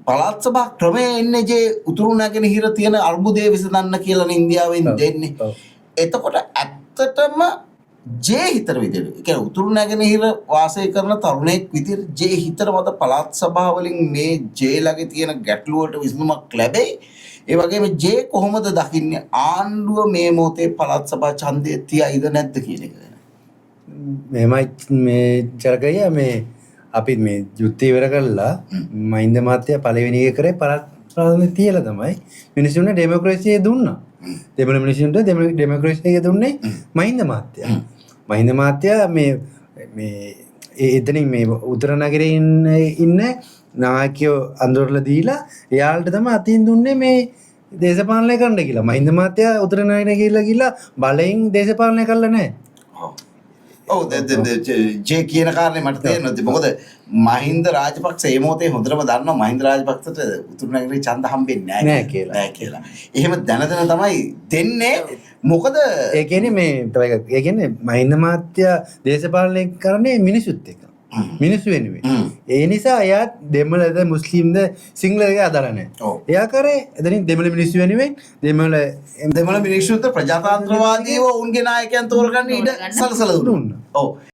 පළාත් සභා ක්‍රමය එන්නේ જે උතුරු නැගෙනහිර තියෙන අර්බුදය විසඳන්න කියලානේ ඉන්දියාවෙන් දෙන්නේ. එතකොට ඇත්තටම ජේ හිතර විදිහට ඒ කියන්නේ උතුරු නැගෙනහිර වාසය කරන තරුණයෙක් විදිහට ජේ හිතර මත පළාත් සභා වලින් මේ ජේ ළඟ තියෙන ගැටලු වලට විසඳුමක් ලැබෙයි. ඒ වගේම ජේ කොහොමද දකින්නේ ආණ්ඩුව මේ මොහොතේ පළාත් සභා ඡන්දය තියයිද නැද්ද කියන එක ගැන? මෙහෙමයි මේ චරකය මේ අපි මේ යුද්ධය ඉවර කළා මහින්ද මහත්තයා පළවෙනි එක කරේ පළාත් සභාවේ තියලා තමයි මිනිස්සුන්ට ඩෙමොක්‍රේසිය දුන්නා. දෙමළ මිනිස්සුන්ට ඩෙමොක්‍රේසිය දුන්නේ මහින්ද මහත්තයා. මහින්ද මහත්තයා මේ එතනින් මේ උතුර නගරේ ඉන්න නායකයෝ අඳුරලා දීලා එයාලට තමයි අතින් දුන්නේ මේ දේශපාලනය කරන්න කියලා. මහින්ද මහත්තයා උතුර නගරේ ගිහිල්ලා බලෙන් දේශපාලනය කළා නැහැ. ඔව් ජේ කියන කාරණේ මට තේරෙනවා. මොකද මහින්ද රාජපක්ෂ ඒ මොහොතේ හොඳටම දන්නවා මහින්ද රාජපක්ෂට උතුරු නගරේ ඡන්ද හම්බෙන්නේ නැහැ කියලා. එහෙම දැන තමයි දෙන්නේ. මොකද ඒ කියන්නේ මේ ඒ කියන්නේ මහින්ද මහත්තයා දේශපාලනය කරන්නේ මිනිසුත් එක්ක. මිනිස්සු වෙනුවෙන්. ඒ නිසා එයා දෙමළද මුස්ලිම්ද සිංහලද අදාළ නැහැ. එයා කරේ එතනින් දෙමළ මිනිස්සු වෙනුවෙන් දෙමළ මිනිස්සුන්ට ප්‍රජාතන්ත්‍රවාදීව උන්ගේ නායකයන් තෝරගන්න ඉඩ සලසලා දුන්නා. ඔව්.